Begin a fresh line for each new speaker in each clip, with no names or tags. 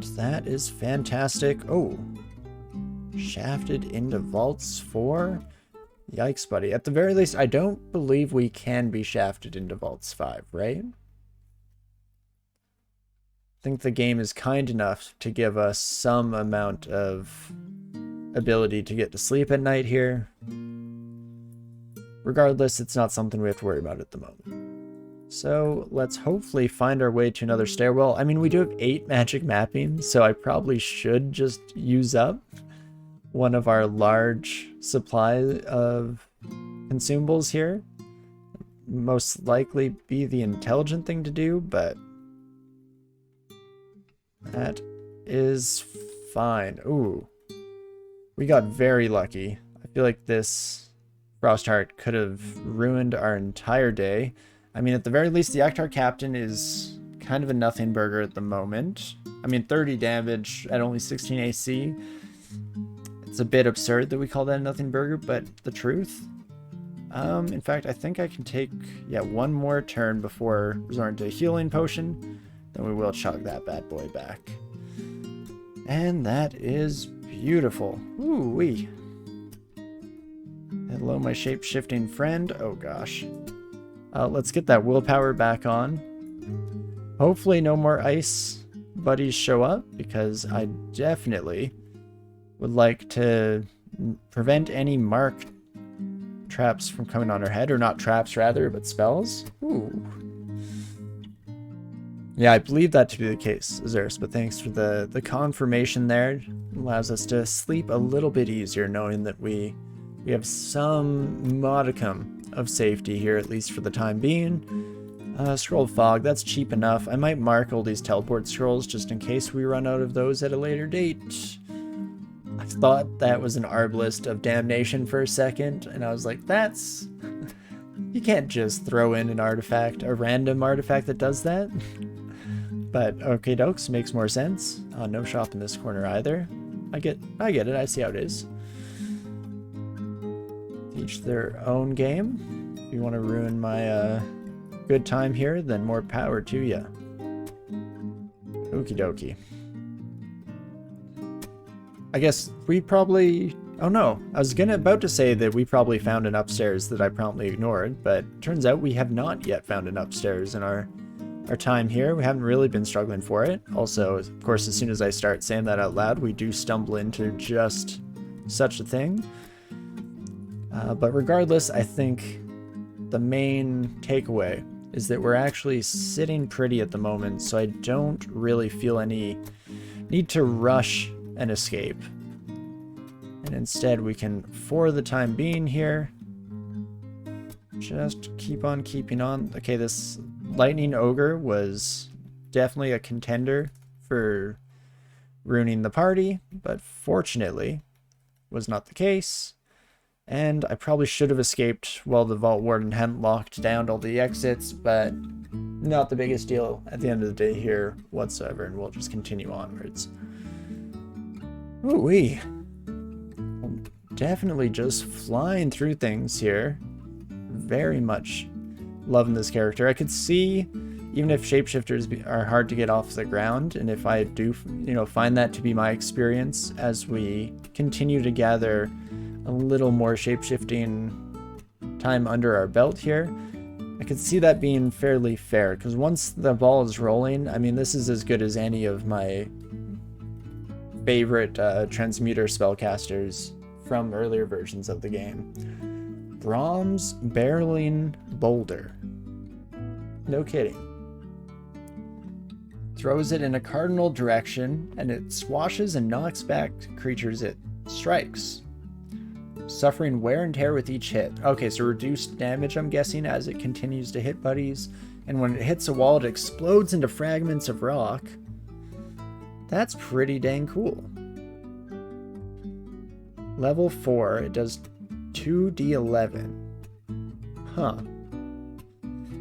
And that is fantastic. Oh, shafted into vaults 4. Yikes, buddy. At the very least, I don't believe we can be shafted into vaults 5, right? I think the game is kind enough to give us some amount of ability to get to sleep at night here. Regardless, it's not something we have to worry about at the moment. So let's hopefully find our way to another stairwell. I mean, we do have 8 magic mappings, so I probably should just use up one of our large supply of consumables here. Most likely be the intelligent thing to do, but that is fine. Ooh, we got very lucky. I feel like this Frostheart could have ruined our entire day. I mean, at the very least, the Akhtar Captain is kind of a nothing burger at the moment. I mean, 30 damage at only 16 AC. It's a bit absurd that we call that a nothing burger, but the truth. In fact, I think I can take, one more turn before resorting to a healing potion. Then we will chuck that bad boy back. And that is beautiful. Ooh-wee. Hello, my shape-shifting friend. Oh, gosh. Let's get that willpower back on. Hopefully no more ice buddies show up, because I definitely would like to prevent any mark traps from coming on our head. Or not traps, rather, but spells. Ooh. Yeah, I believe that to be the case, Azurus, but thanks for the confirmation there. It allows us to sleep a little bit easier knowing that we have some modicum of safety here, at least for the time being. Scroll of Fog, that's cheap enough. I might mark all these teleport scrolls just in case we run out of those at a later date. I thought that was an Arbalist of Damnation for a second, and I was like, that's... You can't just throw in an artifact, a random artifact that does that. But okay dokes, makes more sense. No shop in this corner either. I get it, I see how it is. Each their own game. If you want to ruin my good time here, then more power to ya. Okie dokie. I guess we probably... Oh no, I was about to say that we probably found an upstairs that I promptly ignored, but turns out we have not yet found an upstairs in our time here. We haven't really been struggling for it. Also, of course, as soon as I start saying that out loud, we do stumble into just such a thing. But regardless, I think the main takeaway is that we're actually sitting pretty at the moment, so I don't really feel any need to rush an escape. And instead we can, for the time being here, just keep on keeping on. Okay, this Lightning Ogre was definitely a contender for ruining the party, but fortunately was not the case. And I probably should have escaped while the Vault Warden hadn't locked down all the exits, but not the biggest deal at the end of the day here whatsoever, and we'll just continue onwards. Ooh-wee. Definitely just flying through things here. Very much loving this character. I could see, even if shapeshifters are hard to get off the ground, and if I do, find that to be my experience as we continue to gather a little more shapeshifting time under our belt here, I could see that being fairly fair, because once the ball is rolling, I mean, this is as good as any of my favorite transmuter spellcasters from earlier versions of the game. Bronze Barreling Boulder. No kidding. Throws it in a cardinal direction, and it swashes and knocks back creatures it strikes, suffering wear and tear with each hit. Okay, so reduced damage, I'm guessing, as it continues to hit buddies. And when it hits a wall, it explodes into fragments of rock. That's pretty dang cool. Level 4, it does 2d11. Huh.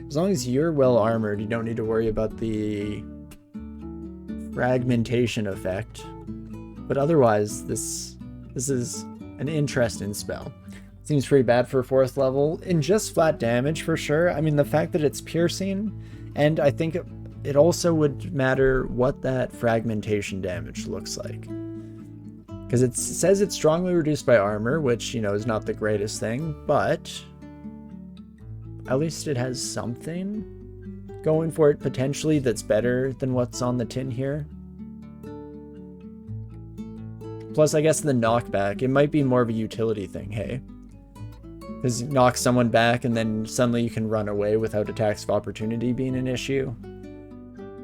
As long as you're well armored, you don't need to worry about the fragmentation effect. But otherwise, this is an interesting spell. Seems pretty bad for 4th level. In just flat damage, for sure. I mean, the fact that it's piercing, and I think it also would matter what that fragmentation damage looks like. Because it says it's strongly reduced by armor, which, you know, is not the greatest thing, but at least it has something going for it potentially that's better than what's on the tin here. Plus, I guess the knockback, it might be more of a utility thing, hey? Because you knock someone back and then suddenly you can run away without attacks of opportunity being an issue.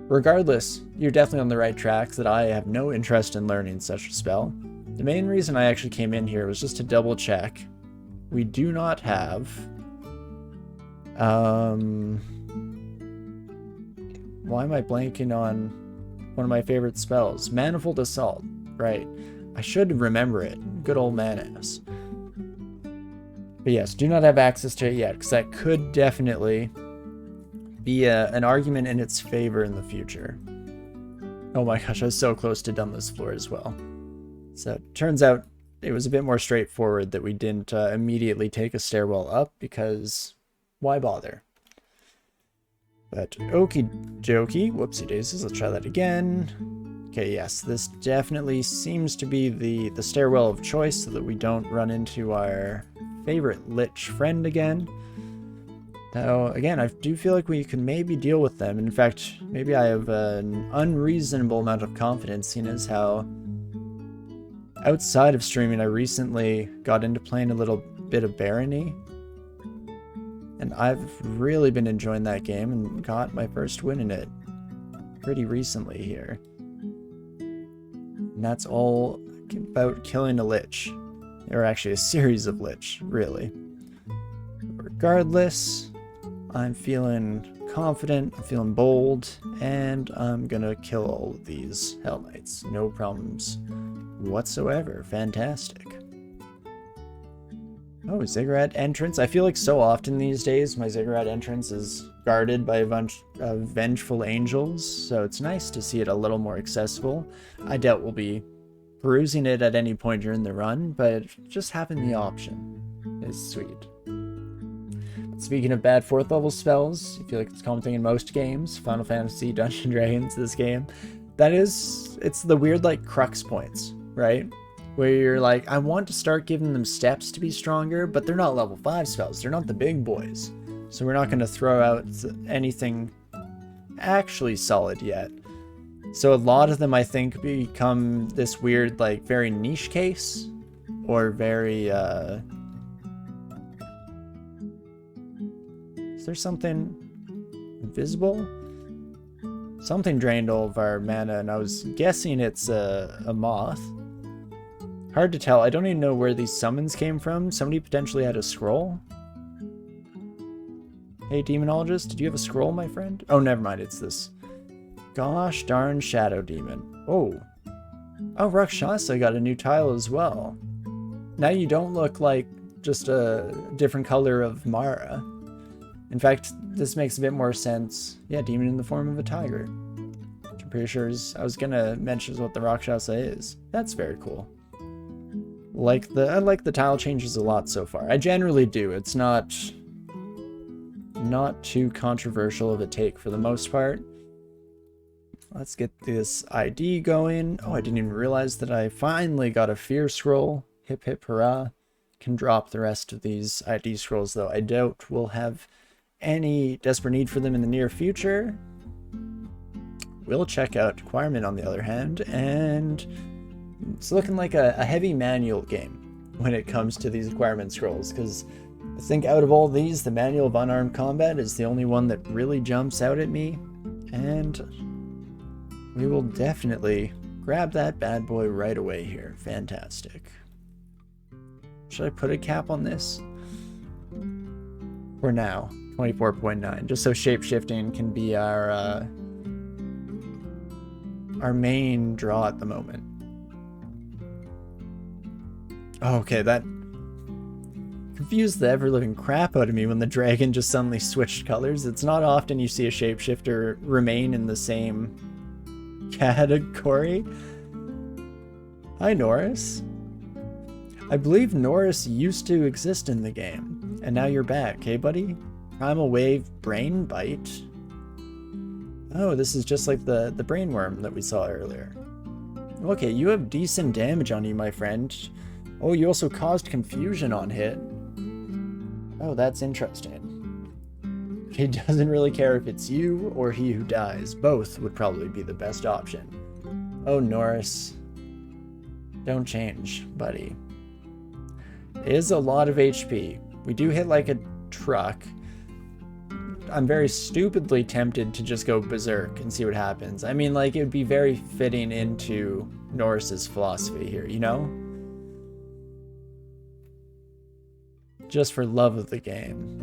Regardless, you're definitely on the right track that I have no interest in learning such a spell. The main reason I actually came in here was just to double check. We do not have... why am I blanking on one of my favorite spells? Manifold Assault. Right. I should remember it. Good old man-ass. But yes, do not have access to it yet, because that could definitely be an argument in its favor in the future. Oh my gosh, I was so close to Dumbless Floor as well. So it turns out it was a bit more straightforward that we didn't immediately take a stairwell up, because why bother? But okie dokie, whoopsie daisies, let's try that again. Okay, yes, this definitely seems to be the stairwell of choice so that we don't run into our favorite Lich friend again. Now, again, I do feel like we can maybe deal with them. In fact, maybe I have an unreasonable amount of confidence, seeing as how outside of streaming, I recently got into playing a little bit of Barony. And I've really been enjoying that game and got my first win in it pretty recently here. And that's all about killing a Lich. Or actually a series of Lich, really. Regardless, I'm feeling confident, I'm feeling bold, and I'm gonna kill all of these Hell Knights. No problems whatsoever. Fantastic. Oh, Ziggurat entrance. I feel like so often these days my Ziggurat entrance is guarded by a bunch of vengeful angels, so it's nice to see it a little more accessible. I doubt we'll be perusing it at any point during the run, but just having the option is sweet. Speaking of bad 4th level spells, I feel like it's a common thing in most games, Final Fantasy, Dungeons & Dragons, this game, it's the weird, like, crux points, right? Where you're like, I want to start giving them steps to be stronger, but they're not level 5 spells, they're not the big boys. So we're not going to throw out anything actually solid yet. So a lot of them, I think, become this weird, like, very niche case, or very, Is there something invisible? Something drained all of our mana, and I was guessing it's a moth. Hard to tell. I don't even know where these summons came from. Somebody potentially had a scroll. Hey, Demonologist, did you have a scroll, my friend? Oh, never mind. It's this gosh darn Shadow Demon. Oh. Oh, Rakshasa got a new tile as well. Now you don't look like just a different color of Mara. In fact, this makes a bit more sense. Yeah, demon in the form of a tiger. Which I'm pretty sure I was gonna mention what the Rakshasa is. That's very cool. I like the tile changes a lot so far. I generally do. It's not too controversial of a take for the most part. Let's get this ID going. Oh, I didn't even realize that I finally got a fear scroll. Hip hip hurrah. Can drop the rest of these ID scrolls though. I doubt we'll have any desperate need for them in the near future. We'll check out Acquirement on the other hand, and it's looking like a heavy manual game when it comes to these Acquirement scrolls, because I think out of all these, the Manual of Unarmed Combat is the only one that really jumps out at me, and we will definitely grab that bad boy right away here. Fantastic. Should I put a cap on this? For now, 24.9, just so shape-shifting can be our main draw at the moment. Oh, okay, that confused the ever-living crap out of me when the dragon just suddenly switched colors. It's not often you see a shapeshifter remain in the same category. Hi, Norris. I believe Norris used to exist in the game, and now you're back, hey buddy? Primal Wave Brain Bite. Oh, this is just like the brainworm that we saw earlier. Okay, you have decent damage on you, my friend. Oh, you also caused confusion on hit. Oh, that's interesting. He doesn't really care if it's you or he who dies. Both would probably be the best option. Oh, Norris. Don't change, buddy. It is a lot of HP. We do hit like a truck. I'm very stupidly tempted to just go berserk and see what happens. I mean, like, it would be very fitting into Norris's philosophy here, you know? Just for love of the game.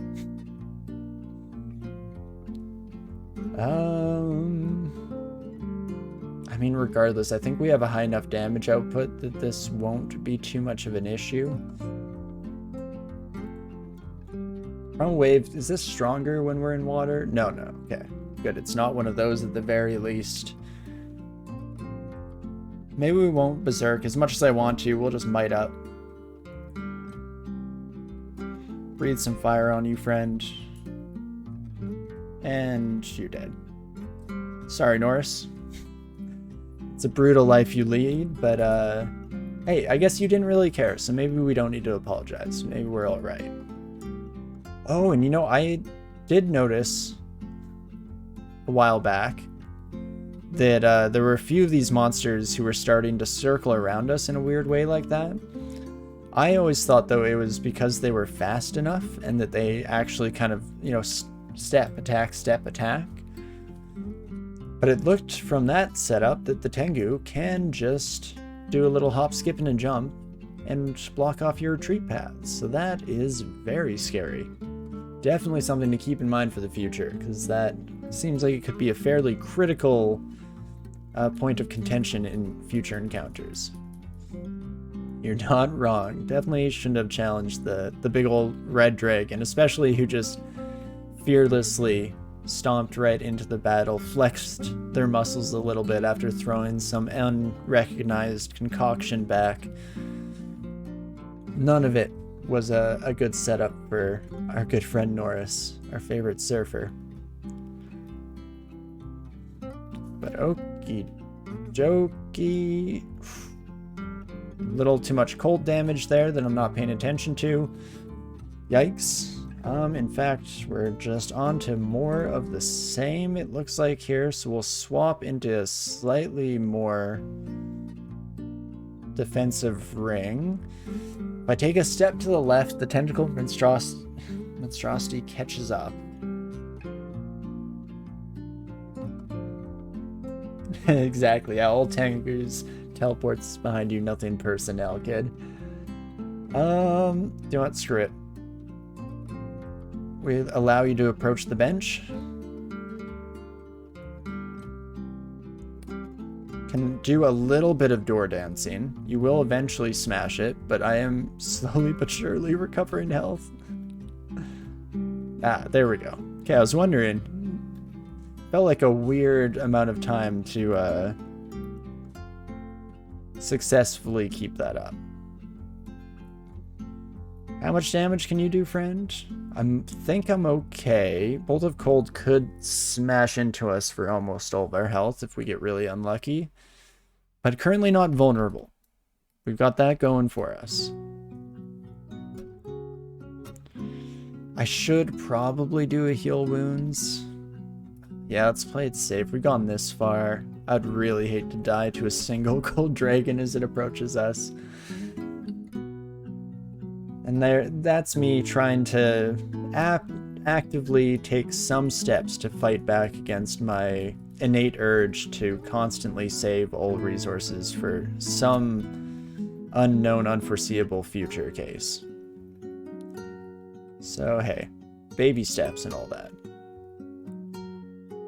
I mean, regardless, I think we have a high enough damage output that this won't be too much of an issue. Front wave, is this stronger when we're in water? No, okay. Good, it's not one of those at the very least. Maybe we won't berserk as much as I want to, we'll just might up. Breathe some fire on you, friend. And you're dead. Sorry, Norris. It's a brutal life you lead, but hey, I guess you didn't really care, so maybe we don't need to apologize. Maybe we're all right. Oh, and you know, I did notice a while back that there were a few of these monsters who were starting to circle around us in a weird way like that. I always thought, though, it was because they were fast enough and that they actually kind of, you know, step, attack, step, attack. But it looked from that setup that the Tengu can just do a little hop, skip, and a jump and block off your retreat paths. So that is very scary. Definitely something to keep in mind for the future, because that seems like it could be a fairly critical point of contention in future encounters. You're not wrong. Definitely shouldn't have challenged the big old red dragon, especially who just fearlessly stomped right into the battle, flexed their muscles a little bit after throwing some unrecognized concoction back. None of it was a good setup for our good friend Norris, our favorite surfer. But okie dokie. Little too much cold damage there that I'm not paying attention to. Yikes. In fact, we're just on to more of the same, it looks like here, so we'll swap into a slightly more defensive ring. If I take a step to the left, the tentacle monstrosity catches up. Exactly, yeah, old Tengu's teleports behind you, nothing personnel, kid. Do you know what? Screw it. We allow you to approach the bench. Can do a little bit of door dancing. You will eventually smash it, but I am slowly but surely recovering health. Ah, there we go. Okay, I was wondering. Felt like a weird amount of time to successfully keep that up. How much damage can you do, friend? I think I'm okay. Bolt of Cold could smash into us for almost all of our health if we get really unlucky. But currently not vulnerable. We've got that going for us. I should probably do a heal wounds. Yeah, let's play it safe. We've gone this far. I'd really hate to die to a single cold dragon as it approaches us. And that's me trying to actively take some steps to fight back against my innate urge to constantly save all resources for some unknown, unforeseeable future case. So hey, baby steps and all that.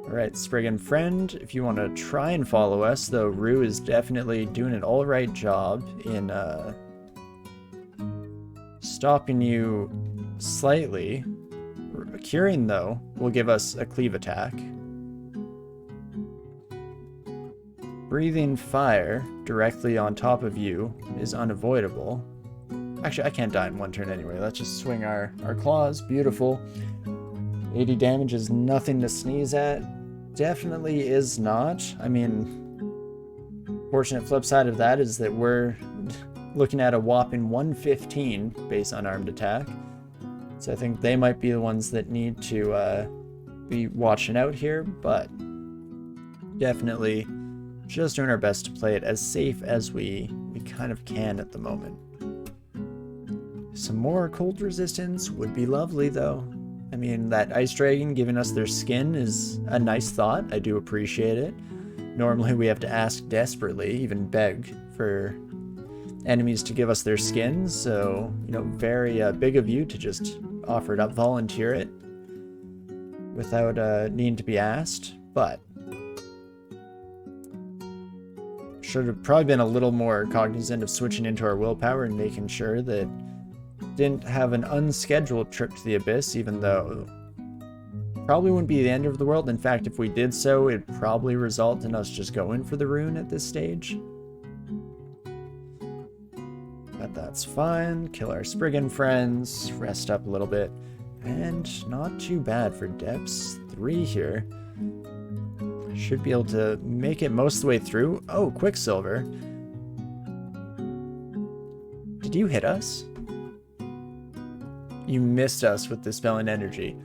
Alright, Spriggan friend, if you want to try and follow us, though Rue is definitely doing an alright job in stopping you slightly. Curing, though, will give us a cleave attack. Breathing fire directly on top of you is unavoidable. Actually, I can't die in one turn anyway. Let's just swing our claws. Beautiful. 80 damage is nothing to sneeze at. definitely is not. I mean, fortunate flip side of that is that we're looking at a whopping 115 base unarmed attack. So I think they might be the ones that need to be watching out here, but definitely just doing our best to play it as safe as we kind of can at the moment. Some more cold resistance would be lovely though. I mean, that ice dragon giving us their skin is a nice thought. I do appreciate it. Normally we have to ask desperately, even beg, for enemies to give us their skins, so, you know, very big of you to just offer it up, volunteer it, without needing to be asked, but should have probably been a little more cognizant of switching into our willpower and making sure that didn't have an unscheduled trip to the abyss, even though probably wouldn't be the end of the world. In fact, if we did so, it'd probably result in us just going for the rune at this stage. But that's fine. Kill our Spriggan friends, rest up a little bit, and not too bad for Depths 3 here. Should be able to make it most of the way through. Oh, Quicksilver. Did you hit us? You missed us with Dispelling Energy.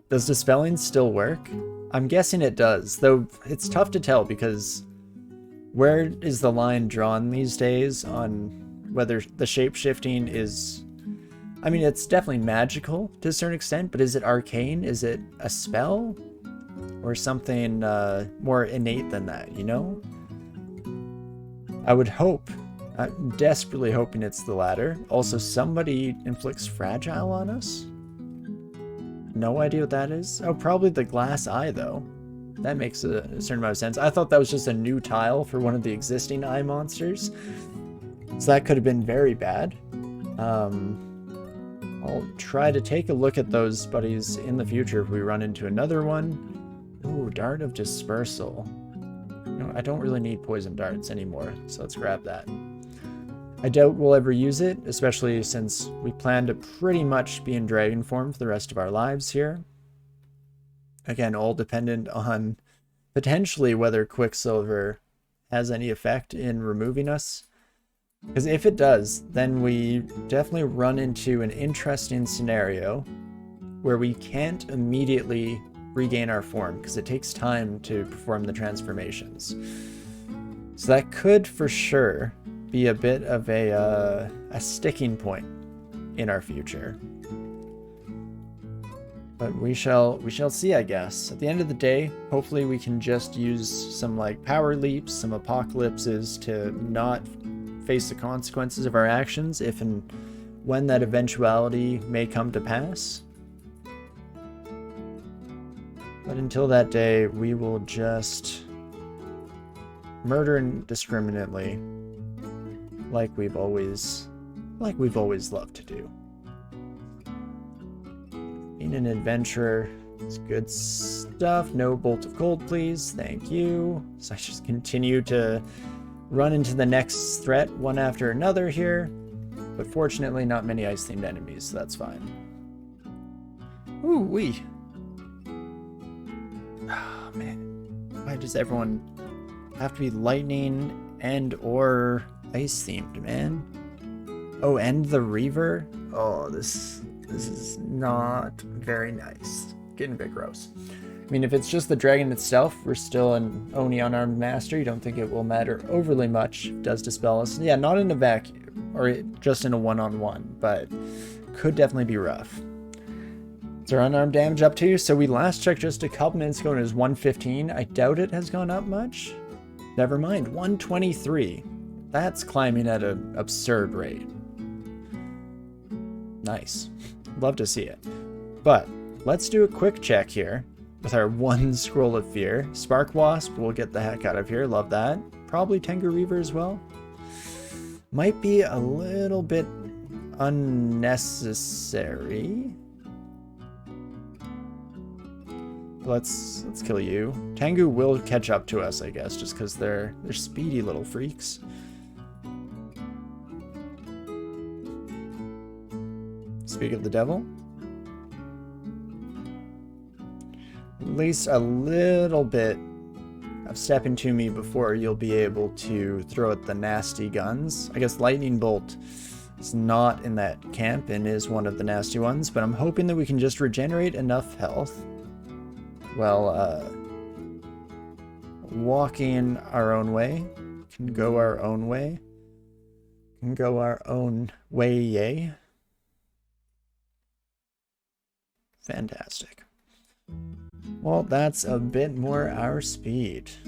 Does Dispelling still work? I'm guessing it does, though it's tough to tell because where is the line drawn these days on whether the shape-shifting is... I mean, it's definitely magical to a certain extent, but is it arcane? Is it a spell? Or something more innate than that, you know? I would hope, I'm desperately hoping it's the latter. Also, somebody inflicts fragile on us? No idea what that is. Oh, probably the glass eye, though. That makes a certain amount of sense. I thought that was just a new tile for one of the existing eye monsters. So that could have been very bad. I'll try to take a look at those buddies in the future if we run into another one. Ooh, Dart of Dispersal. You know, I don't really need poison darts anymore, so let's grab that. I doubt we'll ever use it, especially since we plan to pretty much be in dragon form for the rest of our lives here. Again, all dependent on potentially whether Quicksilver has any effect in removing us. Because if it does, then we definitely run into an interesting scenario where we can't immediately regain our form because it takes time to perform the transformations. So that could for sure be a bit of a sticking point in our future. But we shall see, I guess. At the end of the day, hopefully we can just use some like power leaps, some apocalypses to not face the consequences of our actions if and when that eventuality may come to pass. But until that day, we will just murder indiscriminately, like we've always loved to do. Being an adventurer is good stuff. No bolt of cold, please. Thank you. So I just continue to run into the next threat one after another here, but fortunately not many ice-themed enemies, so that's fine. Ooh wee. Oh man, why does everyone have to be lightning and or ice themed, man? Oh, and the Reaver? Oh, this is not very nice. Getting a bit gross. I mean, if it's just the dragon itself, we're still an Oni unarmed master. You don't think it will matter overly much. It does dispel us. Yeah, not in a vacuum, or just in a one-on-one, but could definitely be rough. Is our unarmed damage up too? So we last checked just a couple minutes ago and it was 115. I doubt it has gone up much. Never mind, 123. That's climbing at an absurd rate. Nice. Love to see it. But let's do a quick check here with our one scroll of fear. Spark Wasp will get the heck out of here. Love that. Probably Tengu Reaver as well. Might be a little bit unnecessary. Let's kill you. Tengu will catch up to us, I guess, just because they're speedy little freaks. Speak of the devil. least a little bit of stepping to me before you'll be able to throw at the nasty guns. I guess Lightning Bolt is not in that camp and is one of the nasty ones, but I'm hoping that we can just regenerate enough health while walking our own way. Can go our own way. Can go our own way, yay. Fantastic. Well, that's a bit more our speed.